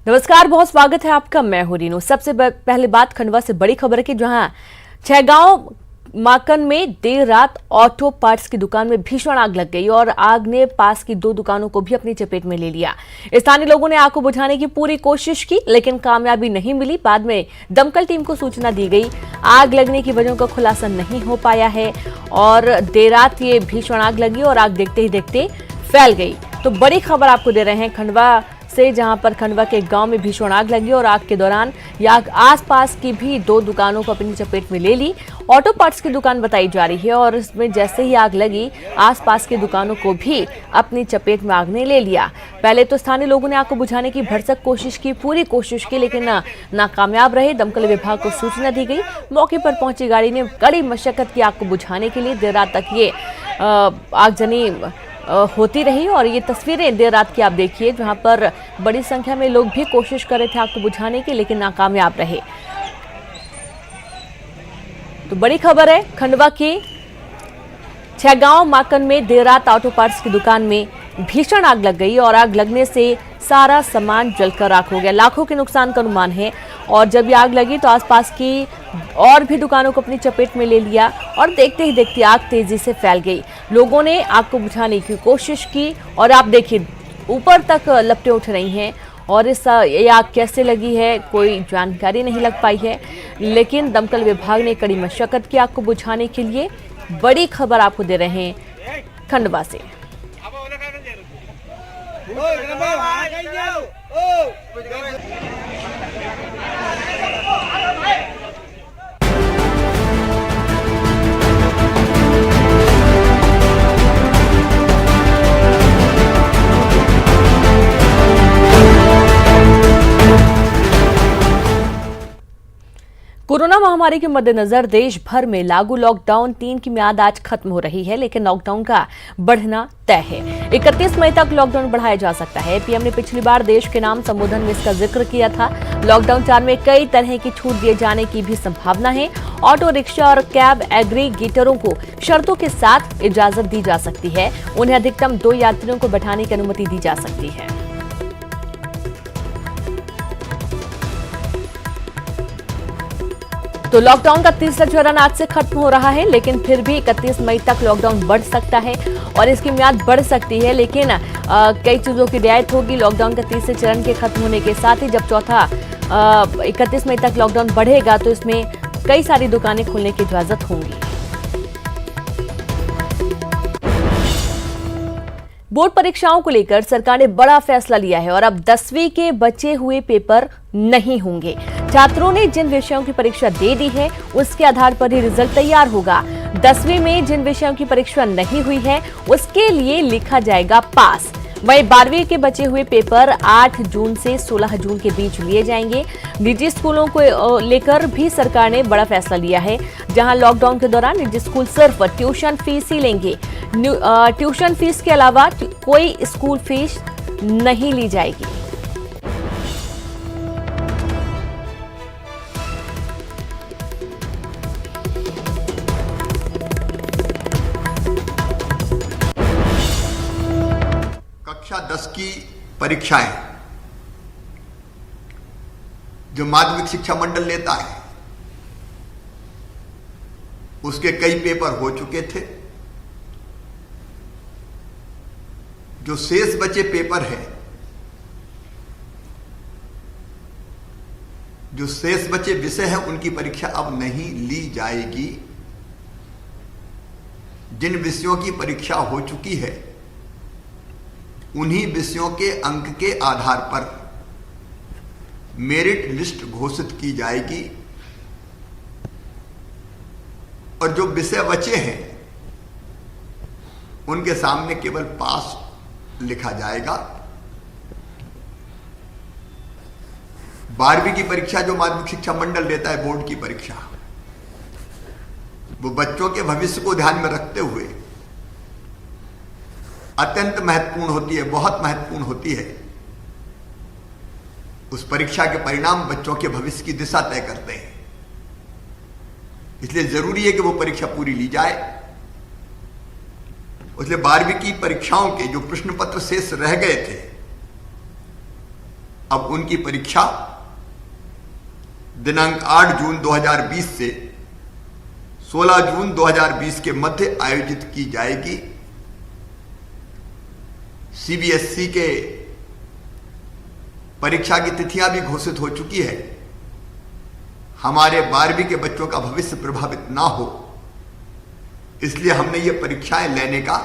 नमस्कार, बहुत स्वागत है आपका। मैं हूं रीनू। सबसे पहले बात खंडवा से बड़ी खबर है कि जहां छैगांव माकन में देर रात ऑटो पार्ट्स की दुकान में भीषण आग लग गई और आग ने पास की 2 दुकानों को भी अपनी चपेट में ले लिया। स्थानीय लोगों ने आग को बुझाने की पूरी कोशिश की, लेकिन कामयाबी नहीं मिली। बाद में दमकल टीम को सूचना दी गई। आग लगने की वजहों का खुलासा नहीं हो पाया है और देर रात ये भीषण आग लगी और आग देखते ही देखते फैल गई। तो बड़ी खबर आपको दे रहे हैं खंडवा से, जहां पर खंडवा के गांव में भीषण आग लगी और आग के दौरान यह आग आसपास की भी 2 दुकानों को अपनी चपेट में ले ली। ऑटो पार्ट्स की दुकान बताई जा रही है और इसमें जैसे ही आग लगी आसपास की दुकानों को भी अपनी चपेट में आग ने ले लिया। पहले तो स्थानीय लोगों ने आग को बुझाने की भरसक कोशिश की, पूरी कोशिश की, लेकिन नाकामयाब रहे। दमकल विभाग को सूचना दी गई। मौके पर पहुंची गाड़ी ने कड़ी मशक्कत की आग को बुझाने के लिए। देर रात तक ये आगजनी होती रही और ये तस्वीरें देर रात की आप देखिए, जहां पर बड़ी संख्या में लोग भी कोशिश कर रहे थे आग को बुझाने की, लेकिन नाकामयाब रहे। तो बड़ी खबर है खंडवा की छैगांव माकन में देर रात ऑटो पार्ट्स की दुकान में भीषण आग लग गई और आग लगने से सारा सामान जलकर राख हो गया। लाखों के नुकसान का अनुमान है और जब ये आग लगी तो आसपास की और भी दुकानों को अपनी चपेट में ले लिया और देखते ही देखते आग तेजी से फैल गई। लोगों ने आग को बुझाने की कोशिश की और आप देखिए ऊपर तक लपटें उठ रही हैं और ये आग कैसे लगी है कोई जानकारी नहीं लग पाई है, लेकिन दमकल विभाग ने कड़ी मशक्कत की आग को बुझाने के लिए। बड़ी खबर आपको दे रहे हैं खंडवा से। कोरोना महामारी के मद्देनजर देश भर में लागू लॉकडाउन 3 की म्याद आज खत्म हो रही है, लेकिन लॉकडाउन का बढ़ना तय है। 31 मई तक लॉकडाउन बढ़ाया जा सकता है। पीएम ने पिछली बार देश के नाम संबोधन में इसका जिक्र किया था। लॉकडाउन 4 में कई तरह की छूट दिए जाने की भी संभावना है। ऑटो रिक्शा और कैब एग्रीगेटरों को शर्तों के साथ इजाजत दी जा सकती है। उन्हें अधिकतम 2 यात्रियों को बैठाने की अनुमति दी जा सकती है। तो लॉकडाउन का तीसरा चरण आज से खत्म हो रहा है, लेकिन फिर भी 31 मई तक लॉकडाउन बढ़ सकता है और इसकी म्याद बढ़ सकती है, लेकिन कई चीजों की रियायत होगी। लॉकडाउन के तीसरे चरण के खत्म होने के साथ ही जब चौथा 31 मई तक लॉकडाउन बढ़ेगा तो इसमें कई सारी दुकानें खुलने की इजाजत होंगी। बोर्ड परीक्षाओं को लेकर सरकार ने बड़ा फैसला लिया है और अब 10वीं के बचे हुए पेपर नहीं होंगे। छात्रों ने जिन विषयों की परीक्षा दे दी है उसके आधार पर ही रिजल्ट तैयार होगा। 10वीं में जिन विषयों की परीक्षा नहीं हुई है उसके लिए लिखा जाएगा पास। वहीं 12वीं के बचे हुए पेपर 8 जून से 16 जून के बीच लिए जाएंगे। निजी स्कूलों को लेकर भी सरकार ने बड़ा फैसला लिया है, जहां लॉकडाउन के दौरान निजी स्कूल सिर्फ ट्यूशन फीस ही लेंगे। ट्यूशन फीस के अलावा कोई स्कूल फीस नहीं ली जाएगी। कक्षा 10 की परीक्षाएं जो माध्यमिक शिक्षा मंडल लेता है उसके कई पेपर हो चुके थे। जो शेष बचे पेपर हैं, जो शेष बचे विषय हैं, उनकी परीक्षा अब नहीं ली जाएगी। जिन विषयों की परीक्षा हो चुकी है उन्हीं विषयों के अंक के आधार पर मेरिट लिस्ट घोषित की जाएगी और जो विषय बचे हैं उनके सामने केवल पास लिखा जाएगा। 12वीं की परीक्षा जो माध्यमिक शिक्षा मंडल लेता है, बोर्ड की परीक्षा, वो बच्चों के भविष्य को ध्यान में रखते हुए अत्यंत महत्वपूर्ण होती है, बहुत महत्वपूर्ण होती है। उस परीक्षा के परिणाम बच्चों के भविष्य की दिशा तय करते हैं। इसलिए जरूरी है कि वो परीक्षा पूरी ली जाए। इसलिए 12वीं की परीक्षाओं के जो प्रश्न पत्र शेष रह गए थे अब उनकी परीक्षा दिनांक 8 जून 2020 से 16 जून 2020 के मध्य आयोजित की जाएगी। सीबीएसई के परीक्षा की तिथियां भी घोषित हो चुकी है। हमारे 12वीं के बच्चों का भविष्य प्रभावित ना हो, इसलिए हमने ये परीक्षाएं लेने का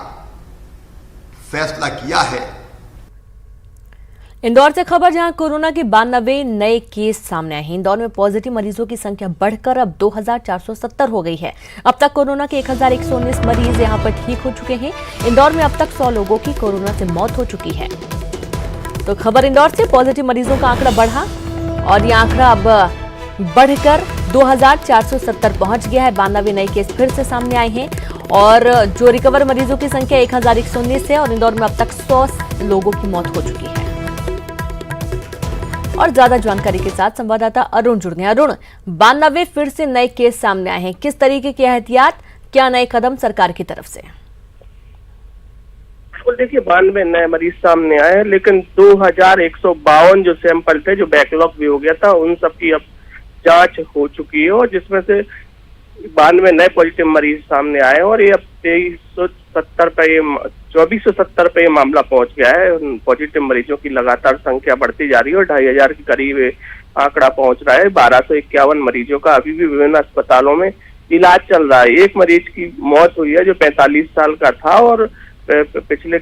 फैसला किया है। इंदौर से खबर, जहां कोरोना के 92 नए केस सामने आए हैं। इंदौर में पॉजिटिव मरीजों की संख्या बढ़कर अब 2470 हो गई है। अब तक कोरोना के 1119 मरीज यहां पर ठीक हो चुके हैं। इंदौर में अब तक 100 लोगों की कोरोना से मौत हो चुकी है। तो खबर इंदौर से, पॉजिटिव मरीजों का आंकड़ा बढ़ा और यह आंकड़ा अब बढ़कर 2470 पहुंच गया है। 92 नए केस फिर से सामने आए हैं और जो रिकवर मरीजों की संख्या 1119 है और इंदौर में अब तक 100 लोगों की मौत हो चुकी है। और ज्यादा जानकारी के साथ संवाददाता अरुण जुड़ गए। अरुण, 92 फिर से नए केस सामने आए हैं, किस तरीके की एहतियात, क्या नए कदम सरकार की तरफ से? देखिए, 92 नए मरीज सामने आए हैं, लेकिन 2152 जो सैंपल थे, जो बैकलॉग भी हो गया था, उन सब की अब जांच हो चुकी है और जिसमें से 92 नए पॉजिटिव मरीज सामने आए हैं और ये अब 2470 पे मामला पहुंच गया है। पॉजिटिव मरीजों की लगातार संख्या बढ़ती जा रही है और 2500 के करीब आंकड़ा पहुंच रहा है। 1251 मरीजों का अभी भी विभिन्न अस्पतालों में इलाज चल रहा है। एक मरीज की मौत हुई है जो 45 साल का था और पिछले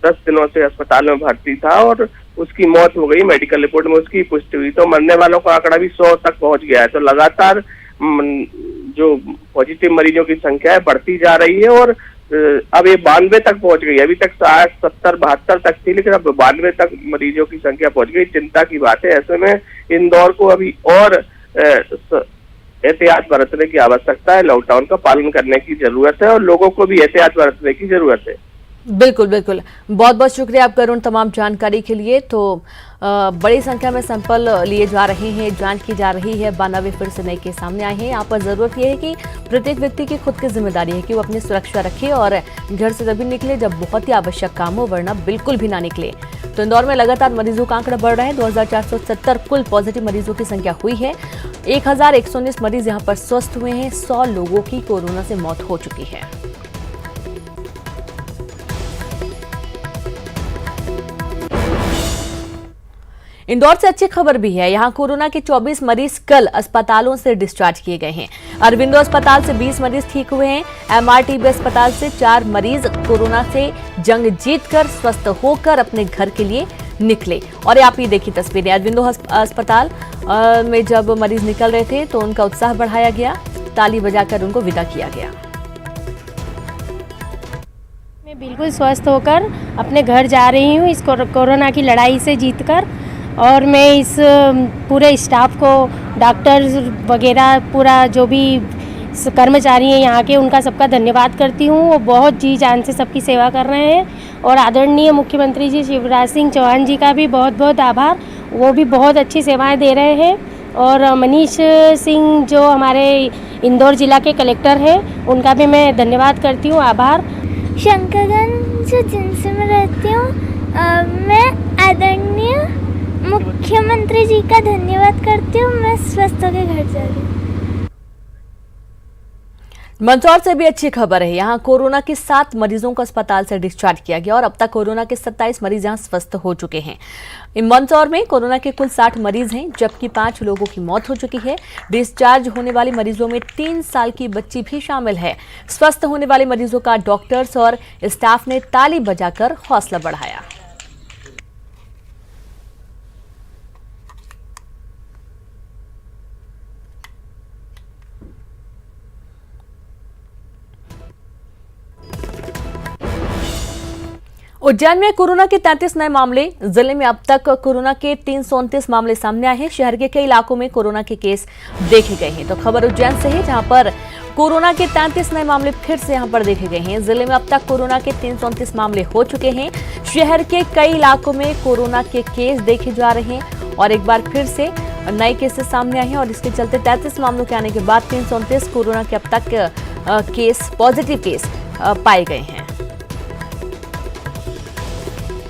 10 दिनों से अस्पताल में भर्ती था और उसकी मौत हो गई। मेडिकल रिपोर्ट में उसकी पुष्टि हुई, तो मरने वालों का आंकड़ा भी 100 तक पहुंच गया है। तो लगातार जो पॉजिटिव मरीजों की संख्या है बढ़ती जा रही है और अब ये 92 तक पहुंच गई। अभी तक 60, 70, 72 तक थी, लेकिन अब 92 तक मरीजों की संख्या पहुंच गई। चिंता की बात है। ऐसे में इंदौर को अभी और एहतियात बरतने की आवश्यकता है। लॉकडाउन का पालन करने की जरूरत है और लोगों को भी एहतियात बरतने की जरूरत है। बिल्कुल बिल्कुल, बहुत बहुत शुक्रिया आपका अरुण तमाम जानकारी के लिए। तो बड़ी संख्या में सैंपल लिए जा रहे हैं, जांच की जा रही है। 92 फिर से नए केस सामने आए हैं। यहाँ पर जरूरत यह है कि प्रत्येक व्यक्ति की खुद की जिम्मेदारी है कि वो अपनी सुरक्षा रखे और घर से तभी निकले जब बहुत ही आवश्यक काम हो, वरना बिल्कुल भी ना निकले। तो इंदौर में लगातार मरीजों का आंकड़ा बढ़ रहा है। 2470 कुल पॉजिटिव मरीजों की संख्या हुई है। 1119 मरीज यहाँ पर स्वस्थ हुए हैं। 100 लोगों की कोरोना से मौत हो चुकी है। इंदौर से अच्छी खबर भी है। यहां कोरोना के 24 मरीज कल अस्पतालों से डिस्चार्ज किए गए हैं। अरविंदो अस्पताल से 20 मरीज ठीक हुए हैं। एमआरटीबी अस्पताल से 4 मरीज कोरोना से जंग जीतकर स्वस्थ होकर अपने घर के लिए निकले। और आप ये देखिए तस्वीरें, अरविंदो अस्पताल में जब मरीज निकल रहे थे तो उनका उत्साह बढ़ाया गया, ताली बजाकर उनको विदा किया गया। मैं बिल्कुल स्वस्थ होकर अपने घर जा रही हूँ इस कोरोना की लड़ाई से जीतकर। और मैं इस पूरे स्टाफ को, डॉक्टर्स वगैरह, पूरा जो भी कर्मचारी हैं यहाँ के, उनका सबका धन्यवाद करती हूँ। वो बहुत जी जान से सबकी सेवा कर रहे हैं। और आदरणीय मुख्यमंत्री जी शिवराज सिंह चौहान जी का भी बहुत बहुत आभार, वो भी बहुत अच्छी सेवाएं दे रहे हैं। और मनीष सिंह जो हमारे इंदौर जिला के कलेक्टर हैं, उनका भी मैं धन्यवाद करती हूँ, आभार। शंकरगंज जिनसे मैं रहती हूँ, मैं आदरणीय मुख्यमंत्री जी का धन्यवाद करती हूँ। मैं स्वस्थ होकर घर जा रही हूँ। मंदसौर से भी अच्छी खबर है। यहां कोरोना के 7 मरीजों को अस्पताल से डिस्चार्ज किया गया और अब तक कोरोना के 27 मरीज यहां स्वस्थ हो चुके हैं। मंदसौर में कोरोना के कुल 60 मरीज हैं, जबकि 5 लोगों की मौत हो चुकी है। डिस्चार्ज होने वाले मरीजों में 3 साल की बच्ची भी शामिल है। स्वस्थ होने वाले मरीजों का डॉक्टर्स और स्टाफ ने ताली बजाकर हौसला बढ़ाया। उज्जैन में कोरोना के 33 नए मामले। जिले में अब तक कोरोना के 329 मामले सामने आए हैं। शहर के कई इलाकों में कोरोना के केस देखे गए हैं। तो खबर उज्जैन से है, जहां पर कोरोना के 33 नए मामले फिर से यहां पर देखे गए हैं। जिले में अब तक कोरोना के 329 मामले हो चुके हैं। शहर के कई इलाकों में कोरोना के केस देखे जा रहे हैं और एक बार फिर से नए केसेस सामने आए हैं और इसके चलते 33 मामलों के आने के बाद 329 कोरोना के अब तक पॉजिटिव केस पाए गए हैं।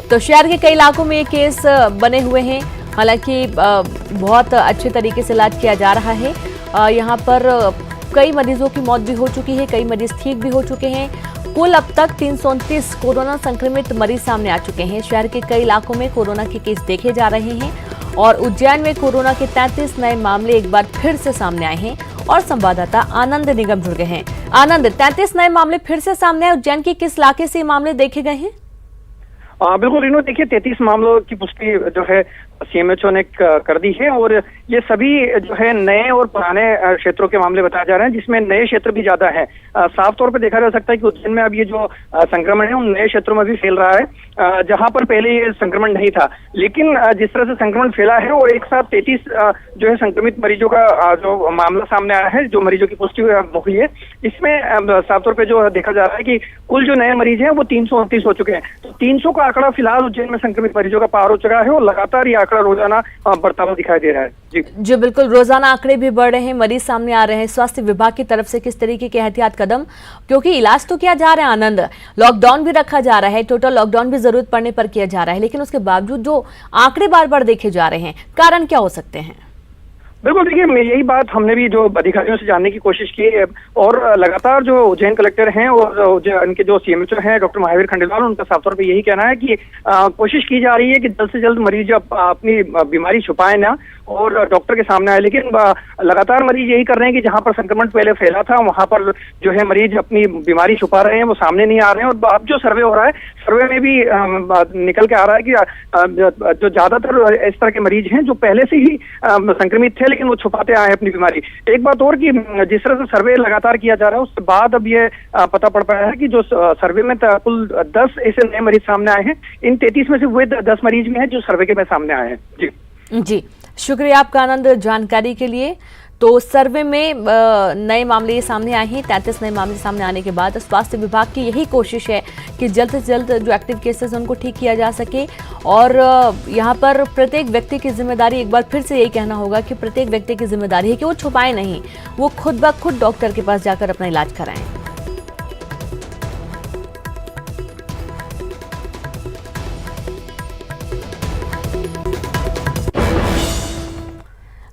तो शहर के कई इलाकों में ये केस बने हुए हैं हालांकि बहुत अच्छे तरीके से इलाज किया जा रहा है। यहाँ पर कई मरीजों की मौत भी हो चुकी है, कई मरीज ठीक भी हो चुके हैं। कुल अब तक 329 कोरोना संक्रमित मरीज सामने आ चुके हैं। शहर के कई इलाकों में कोरोना के केस देखे जा रहे हैं और उज्जैन में कोरोना के 33 नए मामले एक बार फिर से सामने आए हैं और संवाददाता आनंद निगम जुड़ गए हैं। आनंद, 33 नए मामले फिर से सामने आए। उज्जैन के किस इलाके से ये मामले देखे गए हैं? बिल्कुल रीनू, देखिए 33 मामलों की पुष्टि जो है सीएमएचओ ने कर दी है और ये सभी जो है नए और पुराने क्षेत्रों के मामले बताए जा रहे हैं, जिसमें नए क्षेत्र भी ज्यादा है। साफ तौर पे देखा जा सकता है कि उज्जैन में अब ये जो संक्रमण है उन नए क्षेत्रों में भी फैल रहा है, जहां पर पहले ये संक्रमण नहीं था। लेकिन जिस तरह से संक्रमण फैला है और एक साथ 33 जो है संक्रमित मरीजों का जो मामला सामने आया है, जो मरीजों की पुष्टि हुई है, इसमें साफ तौर पर जो देखा जा रहा है कि कुल जो नए मरीज हैं वो 329 हो चुके हैं। तो 300 का आंकड़ा फिलहाल उज्जैन में संक्रमित मरीजों का पार हो चुका है और लगातार ये आंकड़ा रोजाना बढ़ता हुआ दिखाई दे रहा है। जी बिल्कुल, रोजाना आंकड़े भी बढ़ रहे हैं, मरीज सामने आ रहे हैं। स्वास्थ्य विभाग की तरफ से किस तरीके के एहतियात कदम, क्योंकि इलाज तो किया जा रहा है आनंद, लॉकडाउन भी रखा जा रहा है, टोटल लॉकडाउन भी जरूरत पड़ने पर किया जा रहा है, लेकिन उसके बावजूद जो आंकड़े बार बार देखे जा रहे हैं, कारण क्या हो सकते हैं? बिल्कुल, देखिए यही बात हमने भी जो अधिकारियों से जानने की कोशिश की है और लगातार जो उज्जैन कलेक्टर हैं और उनके जो सीएमएचओ हैं डॉक्टर महावीर खंडेलवाल, उनका साफ तौर पे यही कहना है कि कोशिश की जा रही है कि जल्द से जल्द मरीज अपनी बीमारी छुपाए ना और डॉक्टर के सामने आए। लेकिन लगातार मरीज यही कर रहे हैं कि जहां पर संक्रमण पहले फैला था वहां पर जो है मरीज अपनी बीमारी छुपा रहे हैं, वो सामने नहीं आ रहे हैं। और अब जो सर्वे हो रहा है, सर्वे में भी निकल के आ रहा है कि जो ज्यादातर इस तरह के मरीज हैं जो पहले से ही संक्रमित थे लेकिन वो छुपाते आए हैं अपनी बीमारी। एक बात और कि जिस तरह से सर्वे लगातार किया जा रहा है उसके बाद अब ये पता पड़ पाया है कि जो सर्वे में कुल 10 ऐसे नए मरीज सामने आए हैं, इन 33 में से वे 10 मरीज में हैं जो सर्वे के में सामने आए हैं। जी, शुक्रिया आपका आनंद जानकारी के लिए। तो सर्वे में नए मामले सामने आए हैं। 33 नए मामले सामने आने के बाद स्वास्थ्य विभाग की यही कोशिश है कि जल्द से जल्द जो एक्टिव केसेस उनको ठीक किया जा सके और यहाँ पर प्रत्येक व्यक्ति की जिम्मेदारी, एक बार फिर से यही कहना होगा कि प्रत्येक व्यक्ति की जिम्मेदारी है कि वो छुपाए नहीं, वो खुद ब खुद डॉक्टर के पास जाकर अपना इलाज कराएं।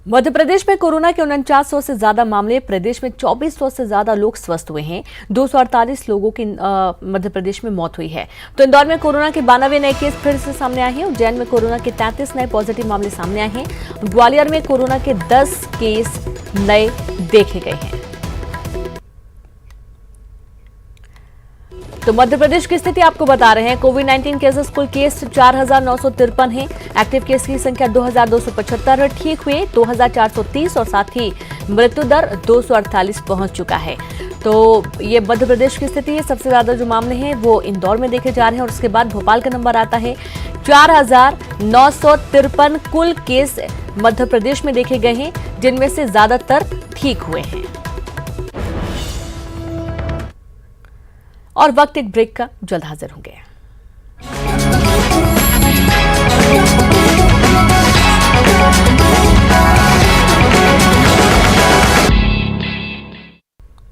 मध्य प्रदेश में कोरोना के 4900 से ज्यादा मामले, प्रदेश में 2400 से ज्यादा लोग स्वस्थ हुए हैं। 248 लोगों की मध्य प्रदेश में मौत हुई है। तो इंदौर में कोरोना के 92 नए केस फिर से सामने आए हैं। उज्जैन में कोरोना के 33 नए पॉजिटिव मामले सामने आए हैं। ग्वालियर में कोरोना के 10 केस नए देखे गए हैं। तो मध्य प्रदेश की स्थिति आपको बता रहे हैं। कोविड-19 केसेस, कुल केस 4953 हैं। एक्टिव केस की संख्या 2275, ठीक हुए 2430 और साथ ही मृत्यु दर 248 पहुंच चुका है। तो ये मध्य प्रदेश की स्थिति है। सबसे ज्यादा जो मामले हैं वो इंदौर में देखे जा रहे हैं और उसके बाद भोपाल का नंबर आता है। 4953 कुल केस मध्य प्रदेश में देखे गए हैं, जिनमें से ज्यादातर ठीक हुए हैं। और वक्त एक ब्रेक का, जल्द हाजिर होंगे।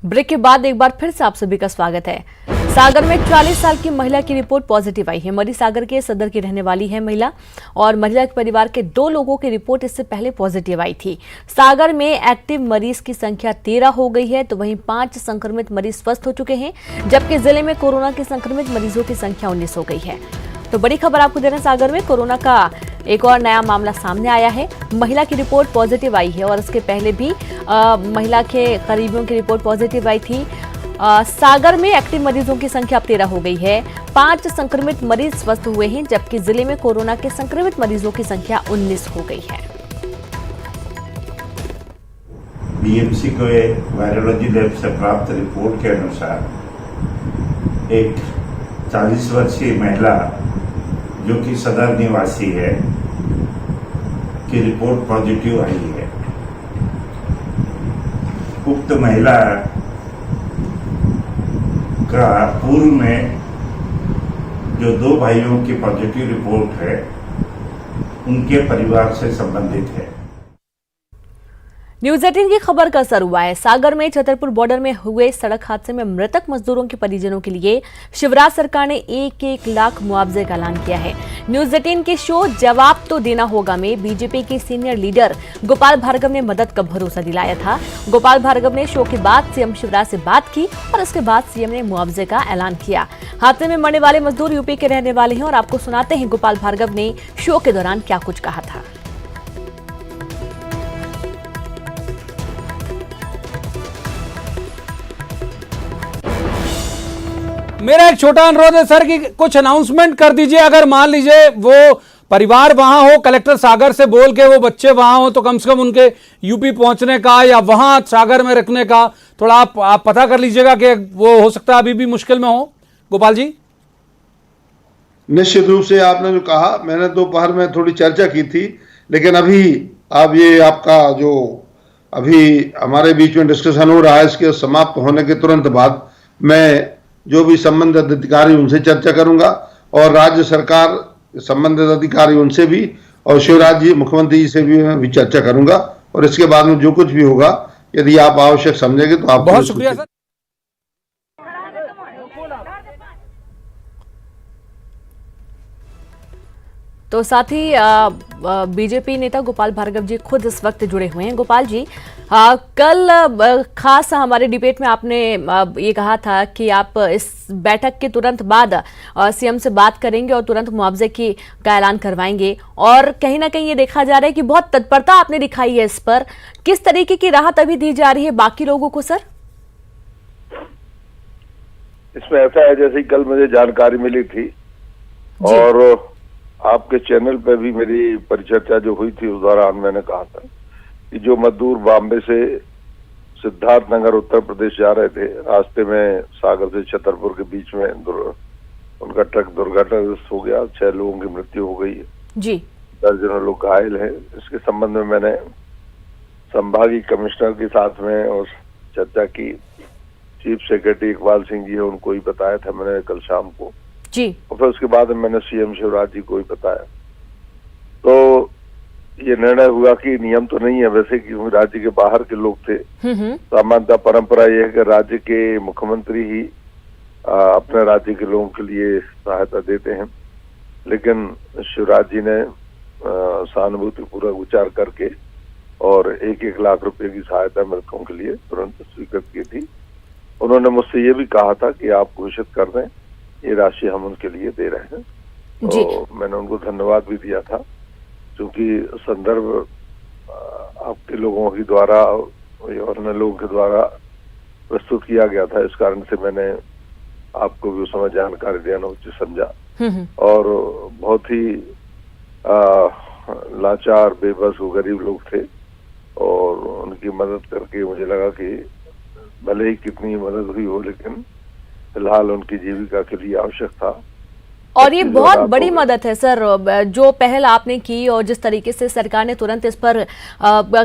ब्रेक के बाद एक बार फिर से आप सभी का स्वागत है। सागर में 40 साल की महिला की रिपोर्ट पॉजिटिव आई है। मरी सागर के सदर की रहने वाली है महिला और महिला के परिवार के 2 लोगों की रिपोर्ट इससे पहले पॉजिटिव आई थी। सागर में एक्टिव मरीज की संख्या 13 हो गई है, तो वहीं 5 संक्रमित मरीज स्वस्थ हो चुके हैं, जबकि जिले में कोरोना के संक्रमित मरीजों की संख्या 19 हो गई है। तो बड़ी खबर आपको दे रहे हैं, सागर में कोरोना का एक और नया मामला सामने आया है। महिला की रिपोर्ट पॉजिटिव आई है और इसके पहले भी महिला के करीबियों की रिपोर्ट पॉजिटिव आई थी। सागर में एक्टिव मरीजों की संख्या अब 13 हो गई है। 5 संक्रमित मरीज स्वस्थ हुए हैं, जबकि जिले में कोरोना के संक्रमित मरीजों की संख्या 19 हो गई है। बीएमसी को वायरोलॉजी लैब से प्राप्त रिपोर्ट के अनुसार एक 40 वर्षीय महिला जो कि सदर निवासी है की रिपोर्ट पॉजिटिव आई है। उक्त महिला का पूर्व में जो 2 भाइयों की पॉजिटिव रिपोर्ट है उनके परिवार से संबंधित है। न्यूज 18 की खबर का असर हुआ है। सागर में छतरपुर बॉर्डर में हुए सड़क हादसे में मृतक मजदूरों के परिजनों के लिए शिवराज सरकार ने 1-1 लाख मुआवजे का ऐलान किया है। न्यूज 18 के शो जवाब तो देना होगा में बीजेपी के सीनियर लीडर गोपाल भार्गव ने मदद का भरोसा दिलाया था। गोपाल भार्गव ने शो के बाद सीएम शिवराज से बात की और उसके बाद सीएम ने मुआवजे का ऐलान किया। हादसे में मरने वाले मजदूर यूपी के रहने वाले हैं और आपको सुनाते हैं गोपाल भार्गव ने शो के दौरान क्या कुछ कहा था। मेरा एक छोटा अनुरोध है सर कि कुछ अनाउंसमेंट कर दीजिए। अगर मान लीजिए वो परिवार वहां हो, कलेक्टर सागर से बोल के वो बच्चे वहां हो, तो कम से कम उनके यूपी पहुंचने का या वहां सागर में रखने का थोड़ा आप पता कर लीजिएगा कि वो हो सकता है अभी भी मुश्किल में हो। गोपाल जी, निश्चित रूप से आपने जो कहा, मैंने दोपहर में थोड़ी चर्चा की थी, लेकिन अभी आप ये आपका जो अभी हमारे बीच में डिस्कशन हो रहा है, इसके समाप्त होने के तुरंत बाद मैं जो भी संबंधित अधिकारी उनसे चर्चा करूंगा और राज्य सरकार संबंधित अधिकारी उनसे भी और शिवराज जी मुख्यमंत्री जी से भी मैं चर्चा करूंगा और इसके बाद में जो कुछ भी होगा यदि आप आवश्यक समझेंगे तो आप। बहुत शुक्रिया सर। तो साथ ही बीजेपी नेता गोपाल भार्गव जी खुद इस वक्त जुड़े हुए हैं। गोपाल जी, कल खास हमारे डिबेट में आपने ये कहा था कि आप इस बैठक के तुरंत बाद सीएम से बात करेंगे और तुरंत मुआवजे का ऐलान करवाएंगे और कहीं ना कहीं ये देखा जा रहा है कि बहुत तत्परता आपने दिखाई है इस पर। किस तरीके की राहत अभी दी जा रही है बाकी लोगों को सर? इसमें ऐसा है जैसे कल मुझे जानकारी मिली थी और आपके चैनल पे भी मेरी परिचर्चा जो हुई थी उस दौरान मैंने कहा था कि जो मजदूर बॉम्बे से सिद्धार्थनगर उत्तर प्रदेश जा रहे थे, रास्ते में सागर से छतरपुर के बीच में उनका ट्रक दुर्घटनाग्रस्त हो गया, 6 लोगों की मृत्यु हो गई है जी, दर्जनों लोग घायल हैं। इसके संबंध में मैंने संभागीय कमिश्नर के साथ में और चर्चा की। चीफ सेक्रेटरी इकबाल सिंह जी है, उनको ही बताया था मैंने कल शाम को जी, और फिर उसके बाद मैंने सीएम शिवराज जी को ही बताया। तो ये निर्णय हुआ कि नियम तो नहीं है वैसे, क्योंकि राज्य के बाहर के लोग थे। सामान्यतः परंपरा ये है कि राज्य के मुख्यमंत्री ही अपने राज्य के लोगों के लिए सहायता देते हैं, लेकिन शिवराज जी ने सहानुभूति पूर्वक विचार करके और 1-1 लाख रुपए की सहायता मृतकों के लिए तुरंत स्वीकृत की थी। उन्होंने मुझसे ये भी कहा था कि आप घोषित कर दें, ये राशि हम उनके लिए दे रहे हैं। तो मैंने उनको धन्यवाद भी दिया था, क्योंकि संदर्भ आपके लोगों के द्वारा और अन्य लोगों के द्वारा प्रस्तुत किया गया था, इस कारण से मैंने आपको भी उस समय जानकारी देना उचित समझा। और बहुत ही लाचार बेबस गरीब लोग थे और उनकी मदद करके मुझे लगा कि भले ही कितनी मदद हुई हो, लेकिन फिलहाल उनकी जीविका के लिए आवश्यक था। और ये बहुत बड़ी मदद है सर, जो पहल आपने की और जिस तरीके से सरकार ने तुरंत इस पर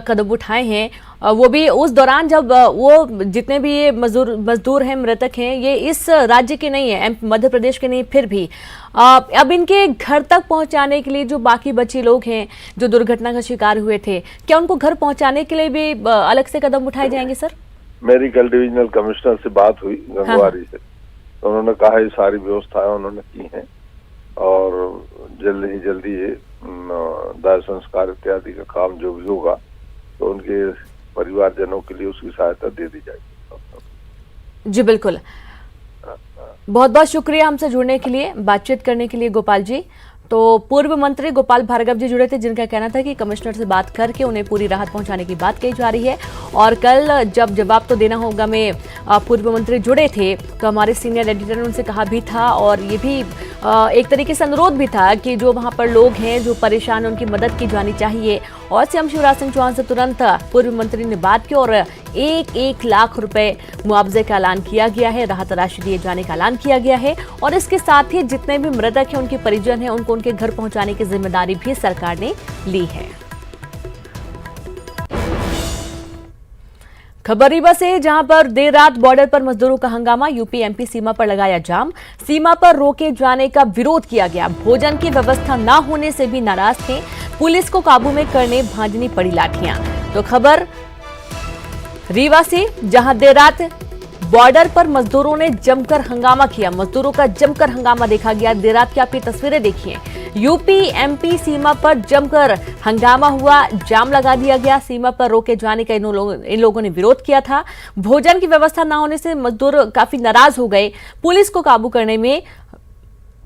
कदम उठाए हैं, वो भी उस दौरान जब वो जितने भी ये मजदूर हैं, मृतक हैं, ये इस राज्य के नहीं है, मध्य प्रदेश के नहीं, फिर भी अब इनके घर तक पहुंचाने के लिए जो बाकी बचे लोग हैं जो दुर्घटना का शिकार हुए थे, क्या उनको घर पहुंचाने के लिए भी अलग से कदम उठाए जाएंगे सर? मेरी कल डिविजनल कमिश्नर से बात हुई गंगवारी से, तो उन्होंने कहा ये सारी व्यवस्थाएं उन्होंने की हैं और जल्दी ये दाह संस्कार इत्यादि का काम जो भी होगा तो उनके परिवारजनों के लिए उसकी सहायता दे दी जाएगी। जी बिल्कुल, बहुत बहुत शुक्रिया हमसे जुड़ने के लिए, बातचीत करने के लिए गोपाल जी। तो पूर्व मंत्री गोपाल भार्गव जी जुड़े थे, जिनका कहना था कि कमिश्नर से बात करके उन्हें पूरी राहत पहुंचाने की बात कही जा रही है। और कल जब जवाब तो देना होगा में पूर्व मंत्री जुड़े थे तो हमारे सीनियर एडिटर ने उनसे कहा भी था और ये भी एक तरीके से अनुरोध भी था कि जो वहां पर लोग हैं जो परेशान हैं उनकी मदद की जानी चाहिए। और सीएम शिवराज सिंह चौहान से तुरंत पूर्व मंत्री ने बात की और 1-1 लाख रुपए मुआवजे का ऐलान किया गया है, राहत राशि दिए जाने का ऐलान किया गया है। और इसके साथ ही जितने भी मृतक हैं, उनके परिजन हैं, उनको उनके घर पहुंचाने की जिम्मेदारी भी सरकार ने ली है। खबर रीवा से, जहां पर देर रात बॉर्डर पर मजदूरों का हंगामा, यूपी एमपी सीमा पर लगाया जाम, सीमा पर रोके जाने का विरोध किया गया। भोजन की व्यवस्था न होने से भी नाराज थे, पुलिस को काबू में करने भांजनी पड़ी लाठियां। तो खबर रीवा से, जहां देर रात बॉर्डर पर मजदूरों ने जमकर हंगामा किया। मजदूरों का जमकर हंगामा देखा गया। देर रात की आप ये तस्वीरें देखिए। यूपी एमपी सीमा पर जमकर हंगामा हुआ, जाम लगा दिया गया। सीमा पर रोके जाने का इन लोगों ने विरोध किया था। भोजन की व्यवस्था न होने से मजदूर काफी नाराज हो गए। पुलिस को काबू करने में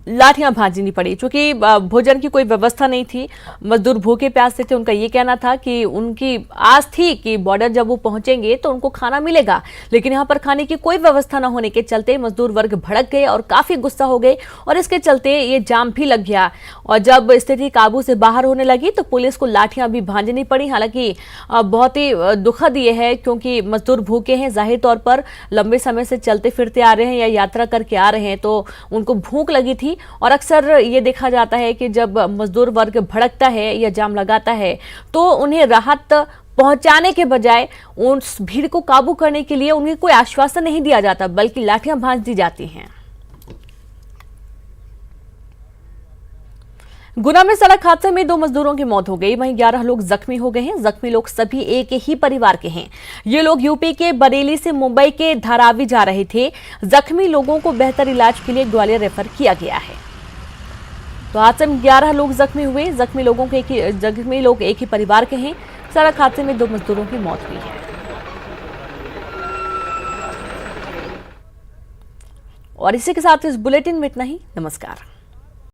लाठियां भांजनी पड़ी, क्योंकि भोजन की कोई व्यवस्था नहीं थी। मजदूर भूखे प्यासे थे। उनका ये कहना था कि उनकी आस थी कि बॉर्डर जब वो पहुंचेंगे तो उनको खाना मिलेगा, लेकिन यहां पर खाने की कोई व्यवस्था न होने के चलते मजदूर वर्ग भड़क गए और काफी गुस्सा हो गए और इसके चलते ये जाम भी लग गया। और जब स्थिति काबू से बाहर होने लगी तो पुलिस को लाठियां भी भांजनी पड़ी। हालांकि बहुत ही दुखद ये है, क्योंकि मजदूर भूखे हैं, जाहिर तौर पर लंबे समय से चलते फिरते आ रहे हैं या यात्रा करके आ रहे हैं, तो उनको भूख लगी थी। और अक्सर ये देखा जाता है कि जब मजदूर वर्ग भड़कता है या जाम लगाता है तो उन्हें राहत पहुंचाने के बजाय उस भीड़ को काबू करने के लिए उन्हें कोई आश्वासन नहीं दिया जाता, बल्कि लाठियां भांज दी जाती हैं। गुना में सड़क हादसे में 2 मजदूरों की मौत हो गई, वहीं 11 लोग जख्मी हो गए हैं। जख्मी लोग सभी एक ही परिवार के हैं। ये लोग यूपी के बरेली से मुंबई के धारावी जा रहे थे। जख्मी लोगों को बेहतर इलाज के लिए ग्वालियर रेफर किया गया है। तो हादसे में 11 लोग जख्मी हुए। जख्मी लोग एक ही परिवार के हैं। सड़क हादसे में 2 मजदूरों की मौत हुई है। और इसी के साथ इस बुलेटिन में इतना ही। नमस्कार।